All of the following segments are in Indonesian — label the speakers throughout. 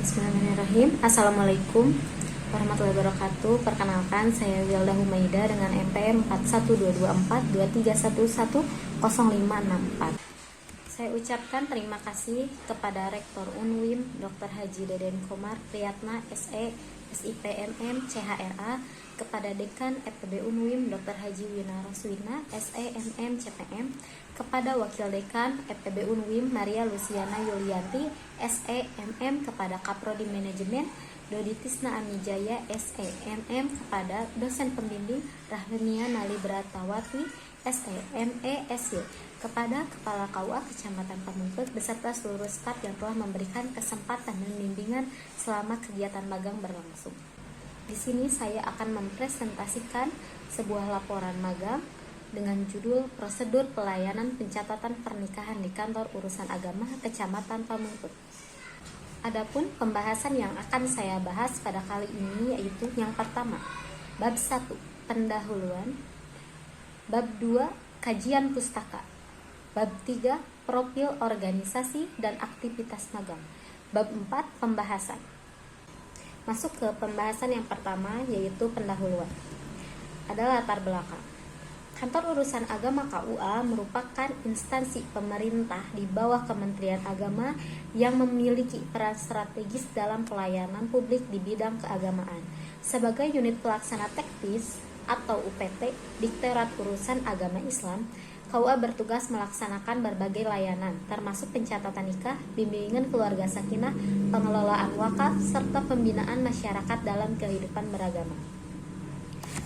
Speaker 1: Bismillahirrahmanirrahim. Assalamualaikum warahmatullahi wabarakatuh. Perkenalkan, saya Wilda Humaida dengan NPM 412242311054. Saya ucapkan terima kasih kepada Rektor Unwim Dr. Haji Deden Komar Priyatna SE, SIPMM, CHRA, kepada Dekan FEB Unwim Dr. Haji Winaroswina SE, MM, CPM, kepada Wakil Dekan FEB Unwim Maria Luciana Yulianti SE, MM, kepada Kaprodi Manajemen Dodi Tisna Amijaya SE, MM, kepada dosen pembimbing Rahmania Nali Bratawati SE, ME, SY, kepada Kepala KUA Kecamatan Pamengpeuk beserta seluruh staf yang telah memberikan kesempatan dan bimbingan selama kegiatan magang berlangsung. Di sini saya akan mempresentasikan sebuah laporan magang dengan judul Prosedur Pelayanan Pencatatan Pernikahan di Kantor Urusan Agama Kecamatan Pamengpeuk. Adapun pembahasan yang akan saya bahas pada kali ini yaitu yang pertama, Bab 1, Pendahuluan, Bab 2, Kajian Pustaka, Bab 3, Profil Organisasi dan Aktivitas Magang, Bab 4, Pembahasan. Masuk ke pembahasan yang pertama yaitu pendahuluan. Ada latar belakang. Kantor Urusan Agama KUA merupakan instansi pemerintah di bawah Kementerian Agama yang memiliki peran strategis dalam pelayanan publik di bidang keagamaan. Sebagai unit pelaksana teknis atau UPT, Direktorat Urusan Agama Islam, KUA bertugas melaksanakan berbagai layanan, termasuk pencatatan nikah, bimbingan keluarga sakinah, pengelolaan wakaf, serta pembinaan masyarakat dalam kehidupan beragama.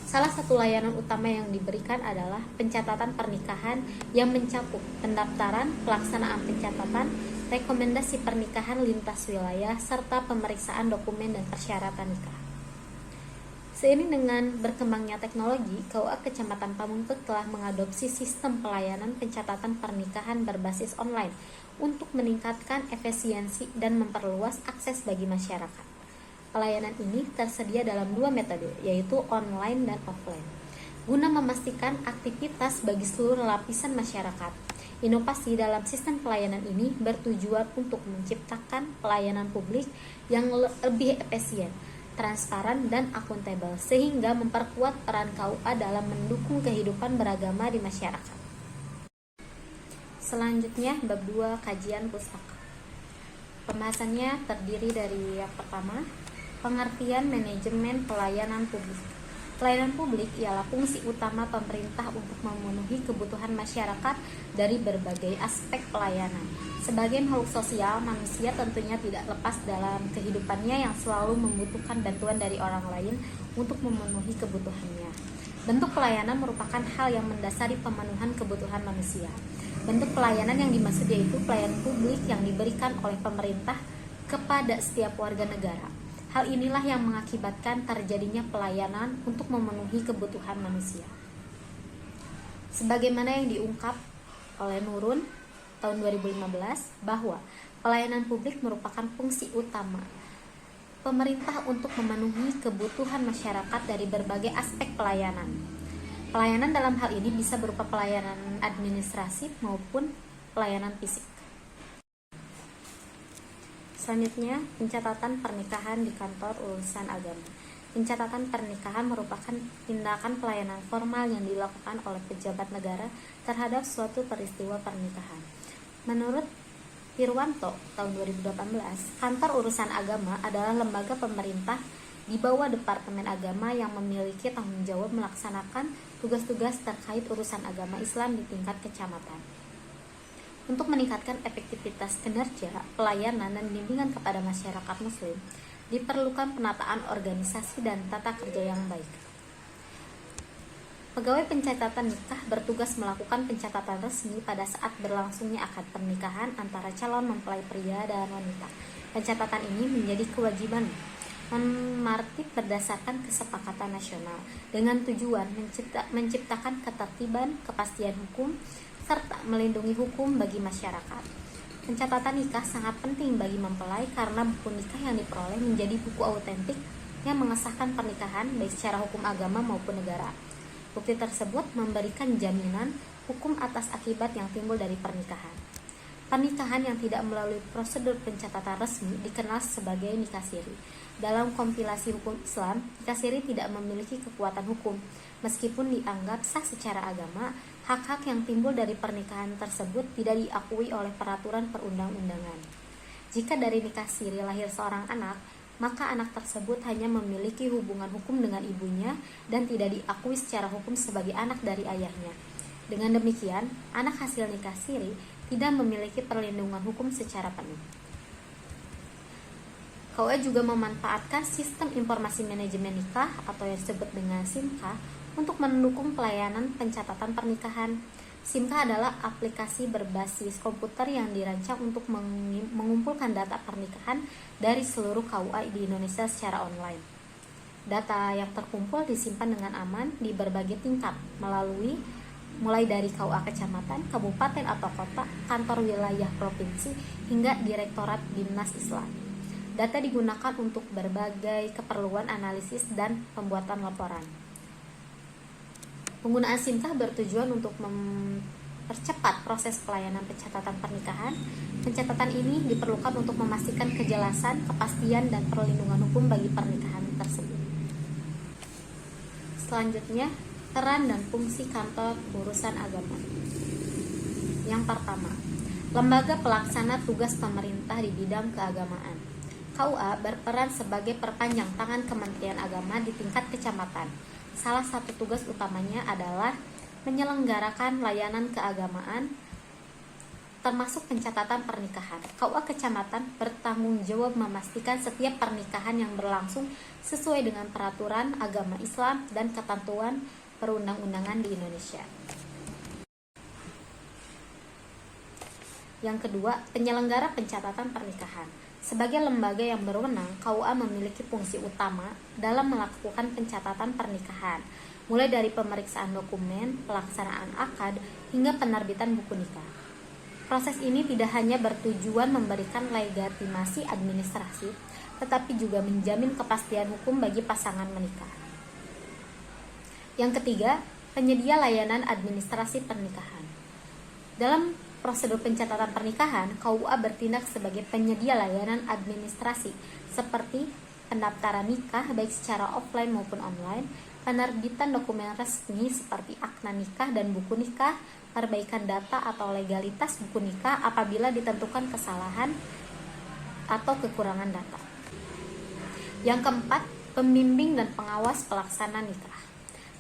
Speaker 1: Salah satu layanan utama yang diberikan adalah pencatatan pernikahan yang mencakup pendaftaran, pelaksanaan pencatatan, rekomendasi pernikahan lintas wilayah, serta pemeriksaan dokumen dan persyaratan nikah. Seiring dengan berkembangnya teknologi, KUA Kecamatan Pamengpeuk telah mengadopsi sistem pelayanan pencatatan pernikahan berbasis online untuk meningkatkan efisiensi dan memperluas akses bagi masyarakat. Pelayanan ini tersedia dalam dua metode, yaitu online dan offline, guna memastikan aktivitas bagi seluruh lapisan masyarakat. Inovasi dalam sistem pelayanan ini bertujuan untuk menciptakan pelayanan publik yang lebih efisien, transparan, dan akuntabel, sehingga memperkuat peran KUA dalam mendukung kehidupan beragama di masyarakat. Selanjutnya, Bab 2, Kajian Pustaka. Pembahasannya terdiri dari yang pertama, pengertian manajemen pelayanan publik. Pelayanan publik ialah fungsi utama pemerintah untuk memenuhi kebutuhan masyarakat dari berbagai aspek pelayanan. Sebagai makhluk sosial, manusia tentunya tidak lepas dalam kehidupannya yang selalu membutuhkan bantuan dari orang lain untuk memenuhi kebutuhannya. Bentuk pelayanan merupakan hal yang mendasari pemenuhan kebutuhan manusia. Bentuk pelayanan yang dimaksud yaitu pelayanan publik yang diberikan oleh pemerintah kepada setiap warga negara. Hal inilah yang mengakibatkan terjadinya pelayanan untuk memenuhi kebutuhan manusia. Sebagaimana yang diungkap oleh Nurun tahun 2015 bahwa pelayanan publik merupakan fungsi utama pemerintah untuk memenuhi kebutuhan masyarakat dari berbagai aspek pelayanan. Pelayanan dalam hal ini bisa berupa pelayanan administratif maupun pelayanan fisik. Selanjutnya, pencatatan pernikahan di kantor urusan agama. Pencatatan pernikahan merupakan tindakan pelayanan formal yang dilakukan oleh pejabat negara terhadap suatu peristiwa pernikahan. Menurut Irwanto tahun 2018, kantor urusan agama adalah lembaga pemerintah di bawah Departemen Agama yang memiliki tanggung jawab melaksanakan tugas-tugas terkait urusan agama Islam di tingkat kecamatan. Untuk meningkatkan efektivitas kinerja, pelayanan, dan bimbingan kepada masyarakat muslim, diperlukan penataan organisasi dan tata kerja yang baik. Pegawai pencatatan nikah bertugas melakukan pencatatan resmi pada saat berlangsungnya akad pernikahan antara calon mempelai pria dan wanita. Pencatatan ini menjadi kewajiban non-martif berdasarkan kesepakatan nasional dengan tujuan menciptakan ketertiban, kepastian hukum, serta melindungi hukum bagi masyarakat. Pencatatan nikah sangat penting bagi mempelai karena buku nikah yang diperoleh menjadi buku autentik yang mengesahkan pernikahan baik secara hukum agama maupun negara. Bukti tersebut memberikan jaminan hukum atas akibat yang timbul dari pernikahan. Pernikahan yang tidak melalui prosedur pencatatan resmi dikenal sebagai nikah siri. Dalam kompilasi hukum Islam, nikah siri tidak memiliki kekuatan hukum. Meskipun dianggap sah secara agama, hak-hak yang timbul dari pernikahan tersebut tidak diakui oleh peraturan perundang-undangan. Jika dari nikah siri lahir seorang anak, maka anak tersebut hanya memiliki hubungan hukum dengan ibunya dan tidak diakui secara hukum sebagai anak dari ayahnya. Dengan demikian, anak hasil nikah siri tidak memiliki perlindungan hukum secara penuh. KUA juga memanfaatkan sistem informasi manajemen nikah atau yang disebut dengan SIMKA untuk mendukung pelayanan pencatatan pernikahan. SIMKA adalah aplikasi berbasis komputer yang dirancang untuk mengumpulkan data pernikahan dari seluruh KUA di Indonesia secara online. Data yang terkumpul disimpan dengan aman di berbagai tingkat mulai dari KUA kecamatan, kabupaten atau kota, kantor wilayah provinsi, hingga Direktorat Dimnas Islam. Data digunakan untuk berbagai keperluan analisis dan pembuatan laporan. Penggunaan SIMKA bertujuan untuk mempercepat proses pelayanan pencatatan pernikahan. Pencatatan ini diperlukan untuk memastikan kejelasan, kepastian, dan perlindungan hukum bagi pernikahan tersebut. Selanjutnya, peran dan fungsi kantor urusan agama. Yang pertama, lembaga pelaksana tugas pemerintah di bidang keagamaan. KUA berperan sebagai perpanjang tangan Kementerian Agama di tingkat kecamatan. Salah satu tugas utamanya adalah menyelenggarakan layanan keagamaan termasuk pencatatan pernikahan. KUA kecamatan bertanggung jawab memastikan setiap pernikahan yang berlangsung sesuai dengan peraturan agama Islam dan ketentuan perundang-undangan di Indonesia. Yang kedua, penyelenggara pencatatan pernikahan. Sebagai lembaga yang berwenang, KUA memiliki fungsi utama dalam melakukan pencatatan pernikahan, mulai dari pemeriksaan dokumen, pelaksanaan akad, hingga penerbitan buku nikah. Proses ini tidak hanya bertujuan memberikan legitimasi administrasi, tetapi juga menjamin kepastian hukum bagi pasangan menikah. Yang ketiga, penyedia layanan administrasi pernikahan. Dalam prosedur pencatatan pernikahan, KUA bertindak sebagai penyedia layanan administrasi seperti pendaftaran nikah baik secara offline maupun online, penerbitan dokumen resmi seperti akta nikah dan buku nikah, perbaikan data atau legalitas buku nikah apabila ditentukan kesalahan atau kekurangan data. Yang keempat, pembimbing dan pengawas pelaksana nikah.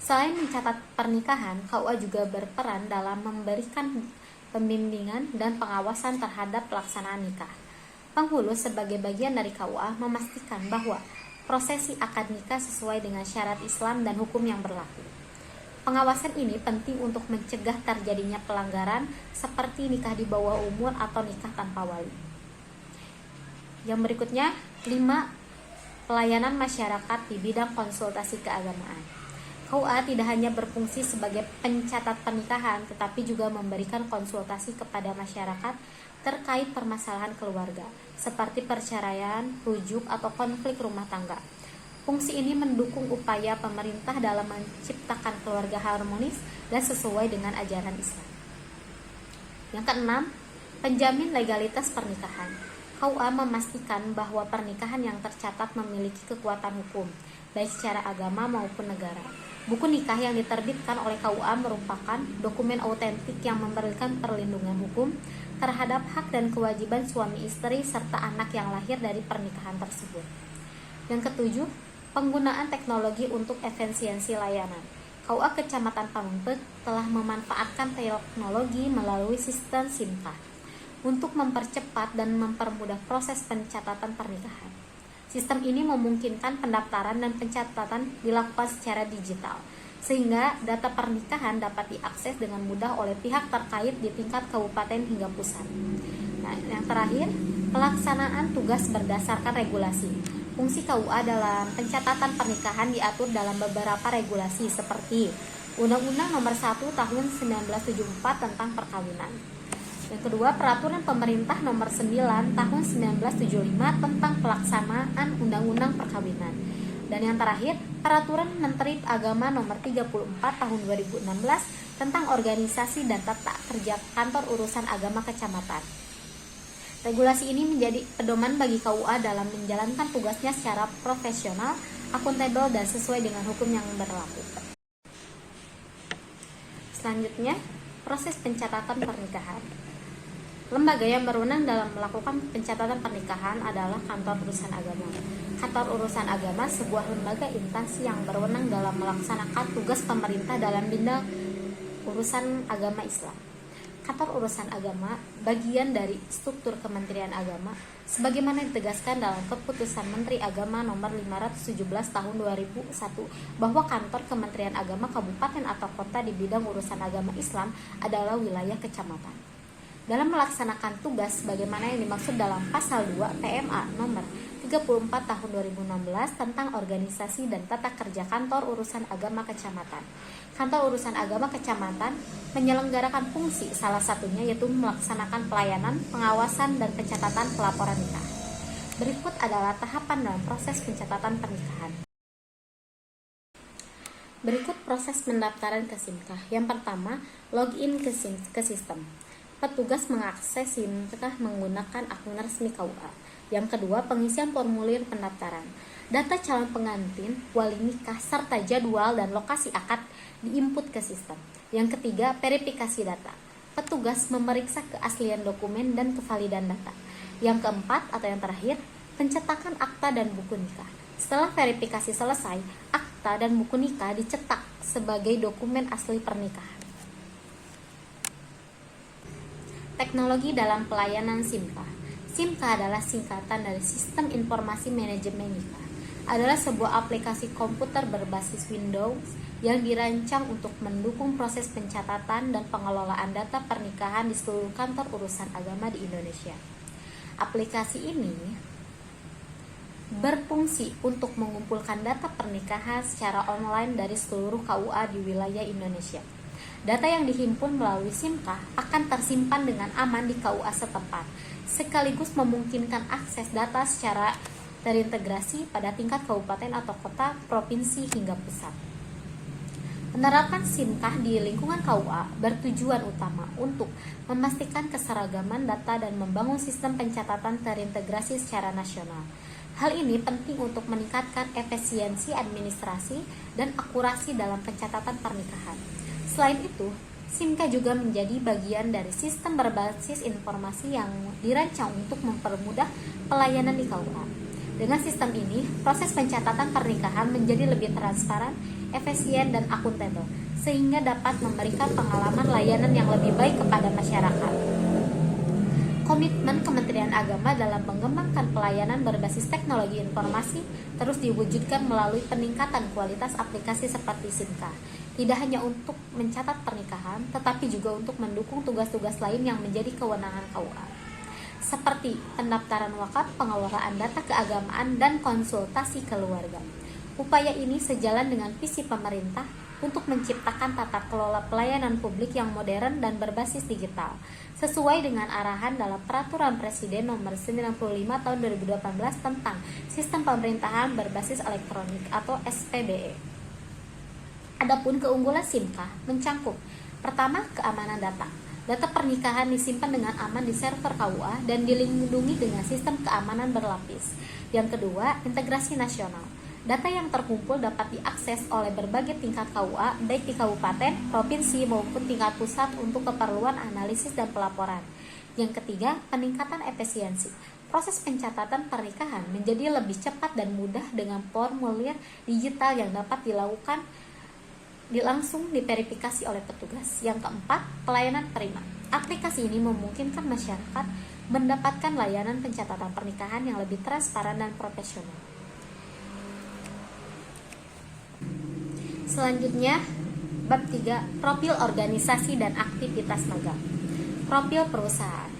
Speaker 1: Selain mencatat pernikahan, KUA juga berperan dalam memberikan pembimbingan dan pengawasan terhadap pelaksanaan nikah. Penghulu sebagai bagian dari KUA memastikan bahwa prosesi akad nikah sesuai dengan syarat Islam dan hukum yang berlaku. Pengawasan ini penting untuk mencegah terjadinya pelanggaran seperti nikah di bawah umur atau nikah tanpa wali. Yang berikutnya, 5. Pelayanan masyarakat di bidang konsultasi keagamaan. KUA tidak hanya berfungsi sebagai pencatat pernikahan, tetapi juga memberikan konsultasi kepada masyarakat terkait permasalahan keluarga, seperti perceraian, rujuk, atau konflik rumah tangga. Fungsi ini mendukung upaya pemerintah dalam menciptakan keluarga harmonis dan sesuai dengan ajaran Islam. Yang keenam, penjamin legalitas pernikahan. KUA memastikan bahwa pernikahan yang tercatat memiliki kekuatan hukum, baik secara agama maupun negara. Buku nikah yang diterbitkan oleh KUA merupakan dokumen autentik yang memberikan perlindungan hukum terhadap hak dan kewajiban suami istri serta anak yang lahir dari pernikahan tersebut. Yang ketujuh, penggunaan teknologi untuk efisiensi layanan. KUA Kecamatan Pamengpeuk telah memanfaatkan teknologi melalui sistem SIMKA untuk mempercepat dan mempermudah proses pencatatan pernikahan. Sistem ini memungkinkan pendaftaran dan pencatatan dilakukan secara digital, sehingga data pernikahan dapat diakses dengan mudah oleh pihak terkait di tingkat kabupaten hingga pusat. Nah, yang terakhir, pelaksanaan tugas berdasarkan regulasi. Fungsi KUA dalam pencatatan pernikahan diatur dalam beberapa regulasi seperti Undang-Undang Nomor 1 Tahun 1974 tentang Perkawinan. Yang kedua, Peraturan Pemerintah Nomor 9 Tahun 1975 tentang Pelaksanaan Undang-Undang Perkawinan. Dan yang terakhir, Peraturan Menteri Agama Nomor 34 Tahun 2016 tentang Organisasi dan Tata Kerja Kantor Urusan Agama Kecamatan. Regulasi ini menjadi pedoman bagi KUA dalam menjalankan tugasnya secara profesional, akuntabel, dan sesuai dengan hukum yang berlaku. Selanjutnya, proses pencatatan pernikahan. Lembaga yang berwenang dalam melakukan pencatatan pernikahan adalah Kantor Urusan Agama. Kantor Urusan Agama sebuah lembaga instansi yang berwenang dalam melaksanakan tugas pemerintah dalam bidang urusan agama Islam. Kantor Urusan Agama bagian dari struktur Kementerian Agama sebagaimana ditegaskan dalam Keputusan Menteri Agama Nomor 517 Tahun 2001 bahwa kantor Kementerian Agama kabupaten atau kota di bidang urusan agama Islam adalah wilayah kecamatan. Dalam melaksanakan tugas sebagaimana yang dimaksud dalam Pasal 2 PMA Nomor 34 Tahun 2016 tentang organisasi dan tata kerja Kantor Urusan Agama Kecamatan. Kantor Urusan Agama Kecamatan menyelenggarakan fungsi salah satunya yaitu melaksanakan pelayanan, pengawasan, dan pencatatan pelaporan nikah. Berikut adalah tahapan dalam proses pencatatan pernikahan. Berikut proses pendaftaran ke SIMKah. Yang pertama, login ke sistem. Petugas mengakses SIMKah menggunakan akun resmi KUA. Yang kedua, pengisian formulir pendaftaran. Data calon pengantin, wali nikah, serta jadwal dan lokasi akad diinput ke sistem. Yang ketiga, verifikasi data. Petugas memeriksa keaslian dokumen dan kevalidan data. Yang keempat atau yang terakhir, pencetakan akta dan buku nikah. Setelah verifikasi selesai, akta dan buku nikah dicetak sebagai dokumen asli pernikahan. Teknologi dalam pelayanan SIMKah. SIMKah adalah singkatan dari Sistem Informasi Manajemen Nikah. Adalah sebuah aplikasi komputer berbasis Windows yang dirancang untuk mendukung proses pencatatan dan pengelolaan data pernikahan di seluruh kantor urusan agama di Indonesia. Aplikasi ini berfungsi untuk mengumpulkan data pernikahan secara online dari seluruh KUA di wilayah Indonesia. Data yang dihimpun melalui SIMKah akan tersimpan dengan aman di KUA setempat, sekaligus memungkinkan akses data secara terintegrasi pada tingkat kabupaten atau kota, provinsi, hingga pusat. Penerapan SIMKah di lingkungan KUA bertujuan utama untuk memastikan keseragaman data dan membangun sistem pencatatan terintegrasi secara nasional. Hal ini penting untuk meningkatkan efisiensi administrasi dan akurasi dalam pencatatan pernikahan. Selain itu, SIMKah juga menjadi bagian dari sistem berbasis informasi yang dirancang untuk mempermudah pelayanan di KUA. Dengan sistem ini, proses pencatatan pernikahan menjadi lebih transparan, efisien, dan akuntabel, sehingga dapat memberikan pengalaman layanan yang lebih baik kepada masyarakat. Komitmen Kementerian Agama dalam mengembangkan pelayanan berbasis teknologi informasi terus diwujudkan melalui peningkatan kualitas aplikasi seperti SIMKah. Tidak hanya untuk mencatat pernikahan, tetapi juga untuk mendukung tugas-tugas lain yang menjadi kewenangan KUA, seperti pendaftaran wakaf, pengelolaan data keagamaan, dan konsultasi keluarga. Upaya ini sejalan dengan visi pemerintah untuk menciptakan tata kelola pelayanan publik yang modern dan berbasis digital, sesuai dengan arahan dalam Peraturan Presiden Nomor 95 Tahun 2018 tentang Sistem Pemerintahan Berbasis Elektronik atau SPBE. Adapun keunggulan SIMKah mencangkup: pertama, keamanan data. Data pernikahan disimpan dengan aman di server KUA dan dilindungi dengan sistem keamanan berlapis. Yang kedua, integrasi nasional. Data yang terkumpul dapat diakses oleh berbagai tingkat KUA, baik di kabupaten, provinsi, maupun tingkat pusat untuk keperluan analisis dan pelaporan. Yang ketiga, peningkatan efisiensi. Proses pencatatan pernikahan menjadi lebih cepat dan mudah dengan formulir digital yang dapat langsung diverifikasi oleh petugas. Yang keempat, pelayanan prima. Aplikasi ini memungkinkan masyarakat mendapatkan layanan pencatatan pernikahan yang lebih transparan dan profesional. Selanjutnya, bab 3, profil organisasi dan aktivitas magang. Profil perusahaan.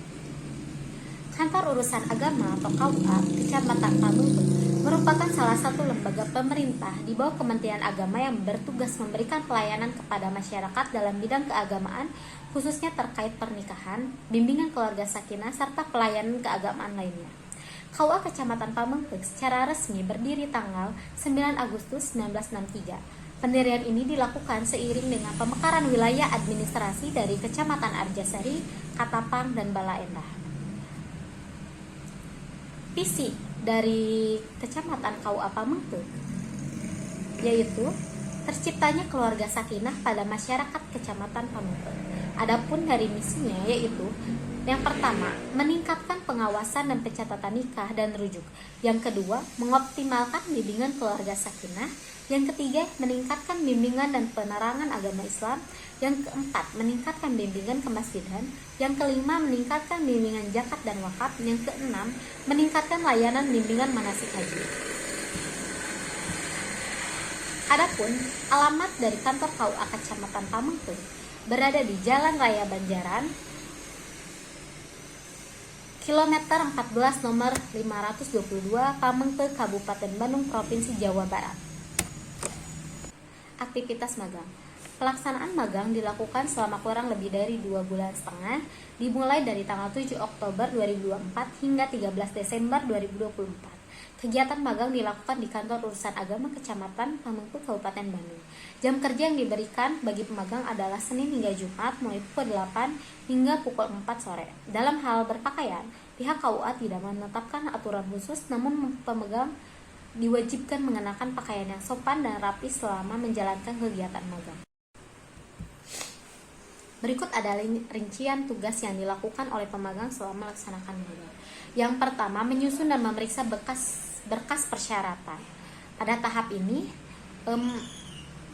Speaker 1: Kantor Urusan Agama atau KUA Kecamatan Pamengpeuk merupakan salah satu lembaga pemerintah di bawah Kementerian Agama yang bertugas memberikan pelayanan kepada masyarakat dalam bidang keagamaan, khususnya terkait pernikahan, bimbingan keluarga sakinah, serta pelayanan keagamaan lainnya. KUA Kecamatan Pamengpeuk secara resmi berdiri tanggal 9 Agustus 1963. Pendirian ini dilakukan seiring dengan pemekaran wilayah administrasi dari Kecamatan Arjasari, Katapang, dan Bala Endah. visi dari Kecamatan KUA Pamengpeuk, yaitu terciptanya keluarga sakinah pada masyarakat Kecamatan Pamengpeuk. Adapun dari misinya yaitu yang pertama, meningkatkan pengawasan dan pencatatan nikah dan rujuk. Yang kedua, mengoptimalkan bimbingan keluarga sakinah. Yang ketiga, meningkatkan bimbingan dan penerangan agama Islam. Yang keempat, meningkatkan bimbingan kemasjidan. Yang kelima, meningkatkan bimbingan zakat dan wakaf. Yang keenam, meningkatkan layanan bimbingan manasik haji. Adapun alamat dari kantor KUA Kecamatan Pamengpeuk berada di Jalan Raya Banjaran, kilometer 14 nomor 522 Pamengpeuk, Kabupaten Bandung, Provinsi Jawa Barat. Aktivitas magang. Pelaksanaan magang dilakukan selama kurang lebih dari 2,5 bulan, dimulai dari tanggal 7 Oktober 2024 hingga 13 Desember 2024. Kegiatan magang dilakukan di Kantor Urusan Agama Kecamatan Pamengpeuk, Kabupaten Bandung. Jam kerja yang diberikan bagi pemagang adalah Senin hingga Jumat mulai pukul 8 hingga pukul 4 sore. Dalam hal berpakaian, pihak KUA tidak menetapkan aturan khusus, namun pemegang diwajibkan mengenakan pakaian yang sopan dan rapi selama menjalankan kegiatan magang. Berikut adalah rincian tugas yang dilakukan oleh pemagang selama melaksanakan magang. Yang pertama, menyusun dan memeriksa berkas persyaratan. Pada tahap ini,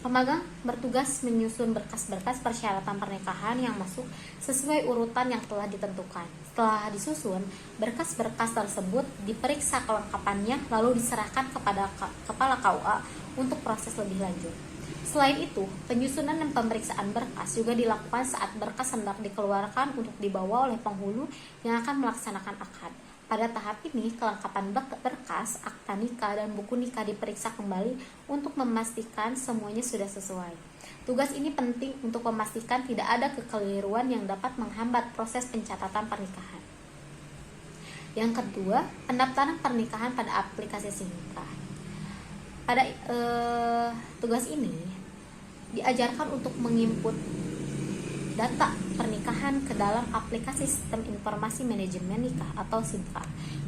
Speaker 1: pemagang bertugas menyusun berkas-berkas persyaratan pernikahan yang masuk sesuai urutan yang telah ditentukan. Setelah disusun, berkas-berkas tersebut diperiksa kelengkapannya lalu diserahkan kepada Kepala KUA untuk proses lebih lanjut. Selain itu, penyusunan dan pemeriksaan berkas juga dilakukan saat berkas hendak dikeluarkan untuk dibawa oleh penghulu yang akan melaksanakan akad. Pada tahap ini, kelengkapan berkas, akta nikah, dan buku nikah diperiksa kembali untuk memastikan semuanya sudah sesuai. Tugas ini penting untuk memastikan tidak ada kekeliruan yang dapat menghambat proses pencatatan pernikahan. Yang kedua, pendaftaran pernikahan pada aplikasi SIMKA. Pada tugas ini diajarkan untuk menginput data pernikahan ke dalam aplikasi Sistem Informasi Manajemen Nikah atau SIMKA.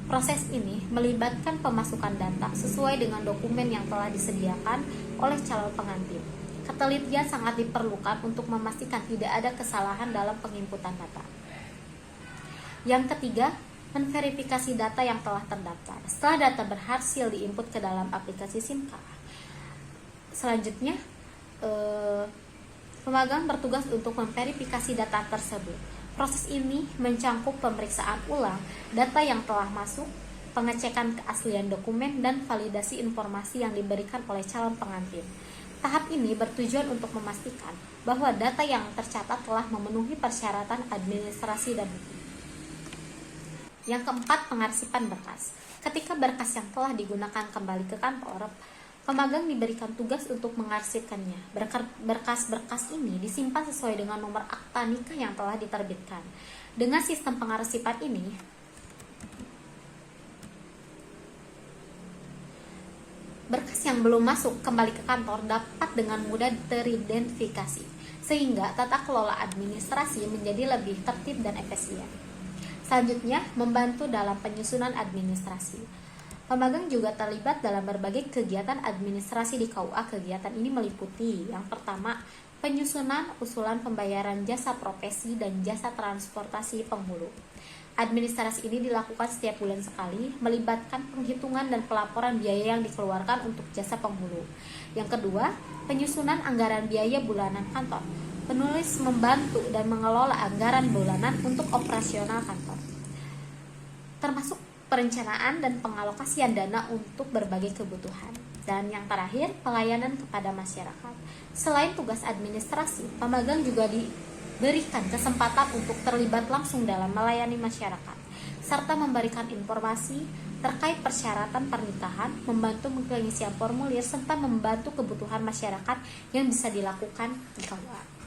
Speaker 1: Proses ini melibatkan pemasukan data sesuai dengan dokumen yang telah disediakan oleh calon pengantin. Ketelitian sangat diperlukan untuk memastikan tidak ada kesalahan dalam penginputan data. Yang ketiga, menverifikasi data yang telah terdaftar. Setelah data berhasil diinput ke dalam aplikasi SIMKA, selanjutnya pemagang bertugas untuk memverifikasi data tersebut. Proses ini mencangkup pemeriksaan ulang data yang telah masuk, pengecekan keaslian dokumen, dan validasi informasi yang diberikan oleh calon pengantin. Tahap ini bertujuan untuk memastikan bahwa data yang tercatat telah memenuhi persyaratan administrasi dan hukum. Yang keempat, pengarsipan berkas. Ketika berkas yang telah digunakan kembali ke kantor, pemagang diberikan tugas untuk mengarsipkannya. Berkas-berkas ini disimpan sesuai dengan nomor akta nikah yang telah diterbitkan. Dengan sistem pengarsipan ini, berkas yang belum masuk kembali ke kantor dapat dengan mudah teridentifikasi, sehingga tata kelola administrasi menjadi lebih tertib dan efisien. Selanjutnya, membantu dalam penyusunan administrasi. Pemagang juga terlibat dalam berbagai kegiatan administrasi di KUA. Kegiatan ini meliputi yang pertama, penyusunan usulan pembayaran jasa profesi dan jasa transportasi penghulu. Administrasi ini dilakukan setiap bulan sekali, melibatkan penghitungan dan pelaporan biaya yang dikeluarkan untuk jasa penghulu. Yang kedua, penyusunan anggaran biaya bulanan kantor. Penulis membantu dan mengelola anggaran bulanan untuk operasional kantor, termasuk perencanaan dan pengalokasian dana untuk berbagai kebutuhan. Dan yang terakhir, pelayanan kepada masyarakat. Selain tugas administrasi, pemagang juga diberikan kesempatan untuk terlibat langsung dalam melayani masyarakat, serta memberikan informasi terkait persyaratan pernikahan, membantu pengisian formulir, serta membantu kebutuhan masyarakat yang bisa dilakukan di KUA.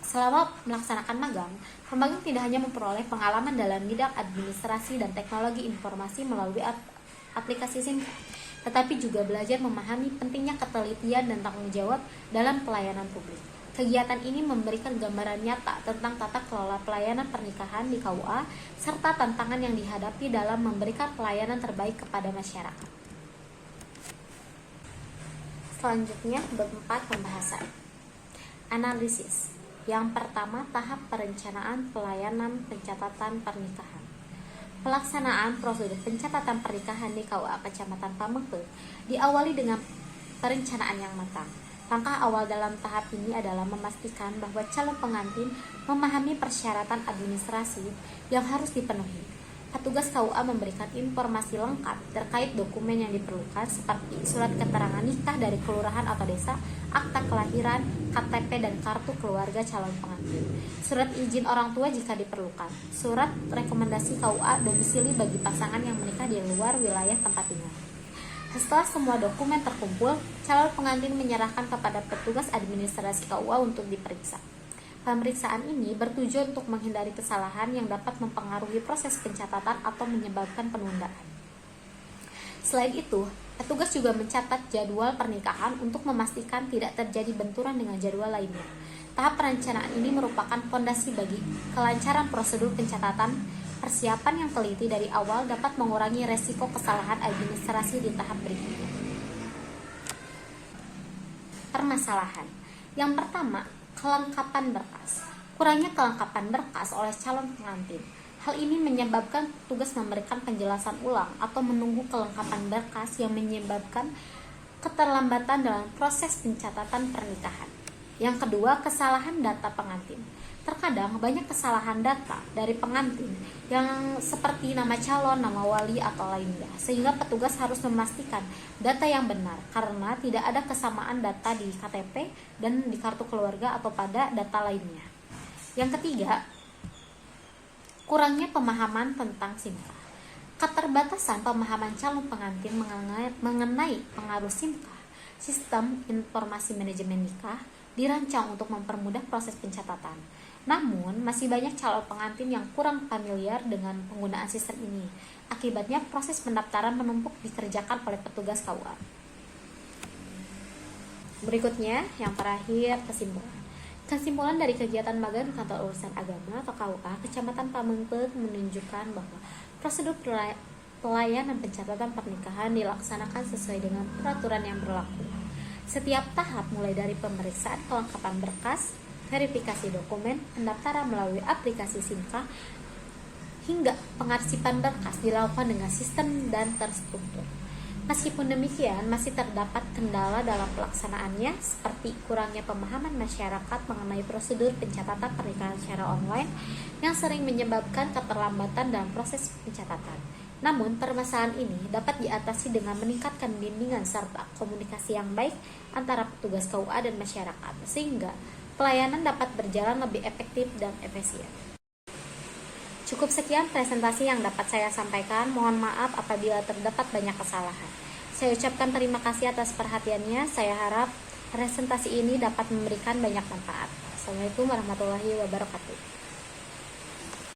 Speaker 1: Selama melaksanakan magang, pemagang tidak hanya memperoleh pengalaman dalam bidang administrasi dan teknologi informasi melalui aplikasi SIMKA, tetapi juga belajar memahami pentingnya ketelitian dan tanggung jawab dalam pelayanan publik. Kegiatan ini memberikan gambaran nyata tentang tata kelola pelayanan pernikahan di KUA serta tantangan yang dihadapi dalam memberikan pelayanan terbaik kepada masyarakat. Selanjutnya, bab 4 pembahasan. Analisis. Yang pertama, tahap perencanaan pelayanan pencatatan pernikahan. Pelaksanaan prosedur pencatatan pernikahan di KUA Kecamatan Pamengpeuk diawali dengan perencanaan yang matang. Langkah awal dalam tahap ini adalah memastikan bahwa calon pengantin memahami persyaratan administrasi yang harus dipenuhi. Petugas KUA memberikan informasi lengkap terkait dokumen yang diperlukan seperti surat keterangan nikah dari kelurahan atau desa, akta kelahiran, KTP dan kartu keluarga calon pengantin, surat izin orang tua jika diperlukan, surat rekomendasi KUA domisili bagi pasangan yang menikah di luar wilayah tempat tinggal. Setelah semua dokumen terkumpul, calon pengantin menyerahkan kepada petugas administrasi KUA untuk diperiksa. Pemeriksaan ini bertujuan untuk menghindari kesalahan yang dapat mempengaruhi proses pencatatan atau menyebabkan penundaan. Selain itu, petugas juga mencatat jadwal pernikahan untuk memastikan tidak terjadi benturan dengan jadwal lainnya. Tahap perencanaan ini merupakan fondasi bagi kelancaran prosedur pencatatan. Persiapan yang teliti dari awal dapat mengurangi resiko kesalahan administrasi di tahap berikutnya. Permasalahan. Yang pertama, kelengkapan berkas. Kurangnya kelengkapan berkas oleh calon pengantin. Hal ini menyebabkan petugas memberikan penjelasan ulang atau menunggu kelengkapan berkas yang menyebabkan keterlambatan dalam proses pencatatan pernikahan. Yang kedua, kesalahan data pengantin. Terkadang banyak kesalahan data dari pengantin yang seperti nama calon, nama wali, atau lainnya, sehingga petugas harus memastikan data yang benar karena tidak ada kesamaan data di KTP dan di kartu keluarga atau pada data lainnya. Yang ketiga, kurangnya pemahaman tentang SIMKA. Keterbatasan pemahaman calon pengantin mengenai pengaruh SIMKA, Sistem Informasi Manajemen Nikah, dirancang untuk mempermudah proses pencatatan. Namun, masih banyak calon pengantin yang kurang familiar dengan penggunaan sistem ini. Akibatnya, proses pendaftaran menumpuk dikerjakan oleh petugas KUA. Berikutnya, yang terakhir, kesimpulan. Kesimpulan dari kegiatan magang Kantor Urusan Agama atau KUA Kecamatan Pamengpeuk menunjukkan bahwa prosedur pelayanan pencatatan pernikahan dilaksanakan sesuai dengan peraturan yang berlaku. Setiap tahap mulai dari pemeriksaan kelengkapan berkas, verifikasi dokumen, pendaftaran melalui aplikasi SIMKA, hingga pengarsipan berkas dilakukan dengan sistem dan terstruktur. Meskipun demikian, masih terdapat kendala dalam pelaksanaannya seperti kurangnya pemahaman masyarakat mengenai prosedur pencatatan pernikahan secara online yang sering menyebabkan keterlambatan dalam proses pencatatan. Namun, permasalahan ini dapat diatasi dengan meningkatkan bimbingan serta komunikasi yang baik antara petugas KUA dan masyarakat, sehingga pelayanan dapat berjalan lebih efektif dan efisien. Cukup sekian presentasi yang dapat saya sampaikan. Mohon maaf apabila terdapat banyak kesalahan. Saya ucapkan terima kasih atas perhatiannya. Saya harap presentasi ini dapat memberikan banyak manfaat. Assalamualaikum warahmatullahi wabarakatuh.